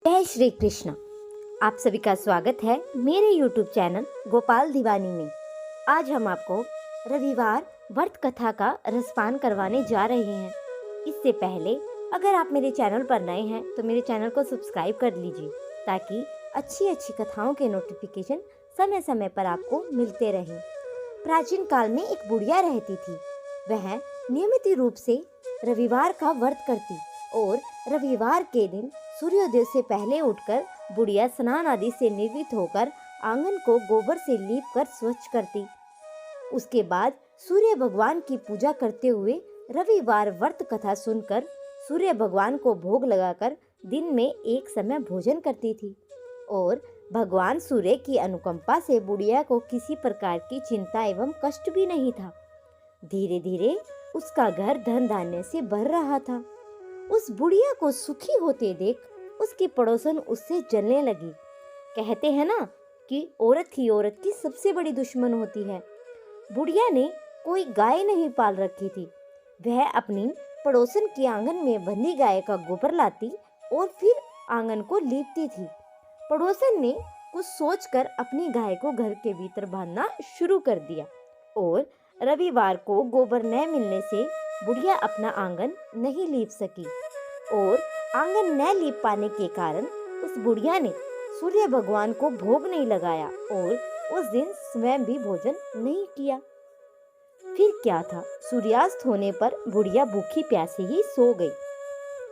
जय श्री कृष्ण। आप सभी का स्वागत है मेरे YouTube चैनल गोपाल दीवानी में। आज हम आपको रविवार व्रत कथा का रसपान करवाने जा रहे हैं। इससे पहले अगर आप मेरे चैनल पर नए हैं तो मेरे चैनल को सब्सक्राइब कर लीजिए ताकि अच्छी अच्छी कथाओं के नोटिफिकेशन समय समय पर आपको मिलते रहें। प्राचीन काल में एक बुढ़िया रहती थी। वह नियमित रूप से रविवार का व्रत करती और रविवार के दिन सूर्योदय से पहले उठकर बुढ़िया स्नान आदि से निवृत्त होकर आंगन को गोबर से लीप कर स्वच्छ करती। उसके बाद सूर्य भगवान की पूजा करते हुए रविवार व्रत कथा सुनकर सूर्य भगवान को भोग लगाकर दिन में एक समय भोजन करती थी। और भगवान सूर्य की अनुकंपा से बुढ़िया को किसी प्रकार की चिंता एवं कष्ट भी नहीं था। धीरे धीरे उसका घर धन धान्य से भर रहा था। उस बुढ़िया को सुखी होते देख उसकी पड़ोसन उससे जलने लगी। कहते हैं ना कि औरत ही औरत की सबसे बड़ी दुश्मन होती है। बुढ़िया ने कोई गाय नहीं पाल रखी थी। वह अपनी पड़ोसन के आंगन में बंधी गाय का गोबर लाती और फिर आंगन को लीपती थी। पड़ोसन ने कुछ सोचकर अपनी गाय को घर के भीतर बांधना शुरू कर दिया और रविवार को गोबर न मिलने से बुढ़िया अपना आंगन नहीं लीप सकी। और आंगन न लीप पाने के कारण उस बुढ़िया ने सूर्य भगवान को भोग नहीं लगाया और उस दिन स्वयं भी भोजन नहीं किया। फिर क्या था, सूर्यास्त होने पर बुढ़िया भूखी प्यासी ही सो गई।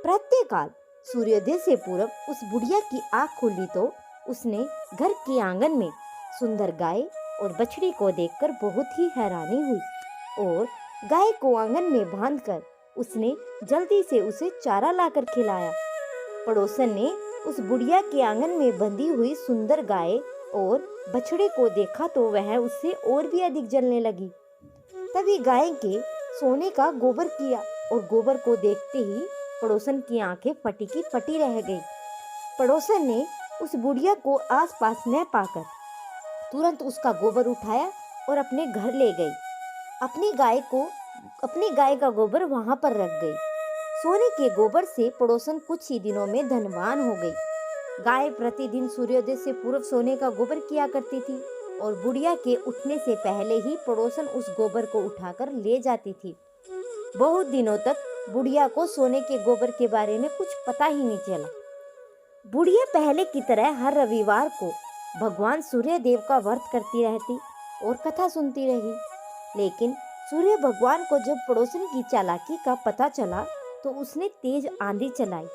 प्रातःकाल सूर्योदय से पूर्व उस बुढ़िया की आंख खुली तो उसने घर के आंगन में सुंदर गाय और बछड़ी को देखकर बहुत ही हैरानी हुई और गाय को आंगन में बांधकर उसने जल्दी से उसे चारा लाकर खिलाया। पड़ोसन ने उस बुढ़िया के आंगन में बंधी हुई सुंदर गाय और बछड़े को देखा तो वह उससे और भी अधिक जलने लगी। तभी गाय के सोने का गोबर किया और गोबर को देखते ही पड़ोसन की आंखें फटी की फटी रह गई। पड़ोसन ने उस बुढ़िया को आसपास न पाकर तुरंत उसका गोबर उठाया और अपने घर ले गई। अपनी गाय का गोबर वहां पर रख गई। सोने के गोबर से पड़ोसन कुछ ही दिनों में धनवान हो गई। गाय प्रतिदिन सूर्योदय से पूर्व सोने का गोबर किया करती थी और बुढ़िया के उठने से पहले ही पड़ोसन उस गोबर को उठाकर ले जाती थी। बहुत दिनों तक बुढ़िया को सोने के गोबर के बारे में कुछ पता ही नहीं चला। बुढ़िया पहले की तरह हर रविवार को भगवान सूर्य देव का व्रत करती रहती और कथा सुनती रही। लेकिन सूर्य भगवान को जब पड़ोसन की चालाकी का पता चला तो उसने तेज आंधी चलाई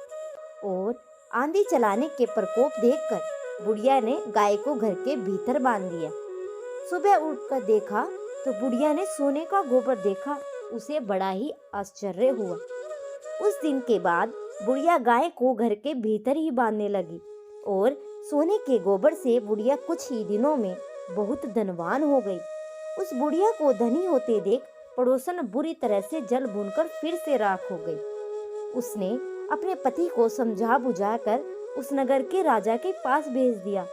और आंधी चलाने के प्रकोप देखकर बुढ़िया ने गाय को घर के भीतर बांध दिया। सुबह उठकर देखा तो बुढ़िया ने सोने का गोबर देखा। उसे बड़ा ही आश्चर्य हुआ। उस दिन के बाद बुढ़िया गाय को घर के भीतर ही बांधने लगी और सोने के गोबर से बुढ़िया कुछ ही दिनों में बहुत धनवान हो गई। उस बुढ़िया को धनी होते देख पड़ोसन बुरी तरह से जल भूनकर फिर से राख हो गई। उसने अपने पति को समझा बुझाकर उस नगर के राजा के पास भेज दिया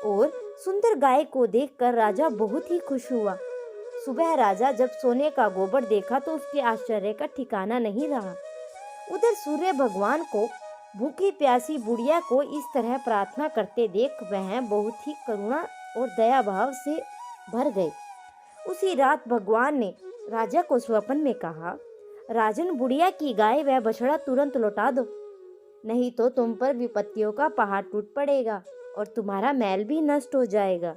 और सुंदर गाय को देखकर राजा बहुत ही खुश हुआ। सुबह राजा जब सोने का गोबर देखा तो उसके आश्चर्य का ठिकाना नहीं रहा। उधर सूर्य भगवान को भूखी प्यासी बुढ़िया को इस तरह प्रार्थना करते देख वह बहुत ही करुणा और दया भाव से भर गए। उसी रात भगवान ने राजा को स्वप्न में कहा, राजन, बुढ़िया की गाय व बछड़ा तुरंत लौटा दो, नहीं तो तुम पर विपत्तियों का पहाड़ टूट पड़ेगा और तुम्हारा महल भी नष्ट हो जाएगा।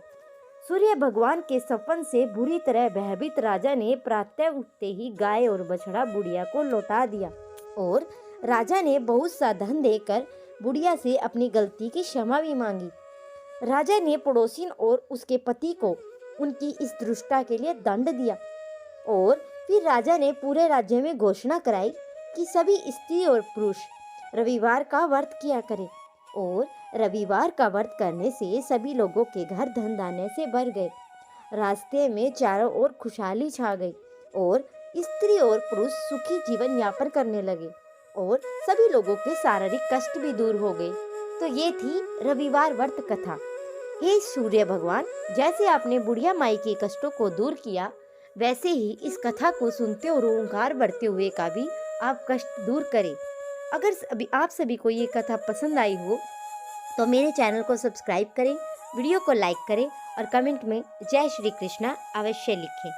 सूर्य भगवान के सपन से बुरी तरह भयभीत राजा ने प्रातः उठते ही गाय और बछड़ा बुढ़िया को लौटा दिया और राजा ने बहुत सा धन देकर बुढ़िया से अपनी गलती की क्षमा भी मांगी। राजा ने पड़ोसिन और उसके पति को उनकी इस दुष्टता के लिए दंड दिया और फिर राजा ने पूरे राज्य में घोषणा कराई कि सभी स्त्री और पुरुष रविवार का व्रत किया करें। और रविवार का व्रत करने से सभी लोगों के घर धन धान्य से भर गए। रास्ते में चारों ओर खुशहाली छा गई और स्त्री और पुरुष सुखी जीवन यापन करने लगे और सभी लोगों के शारीरिक कष्ट भी दूर हो गए। तो ये थी रविवार व्रत कथा। हे सूर्य भगवान, जैसे आपने बुढ़िया माई के कष्टों को दूर किया वैसे ही इस कथा को सुनते और ओंकार बढ़ते हुए का भी आप कष्ट दूर करें। अगर आप सभी को ये कथा पसंद आई हो तो मेरे चैनल को सब्सक्राइब करें, वीडियो को लाइक करें और कमेंट में जय श्री कृष्णा अवश्य लिखें।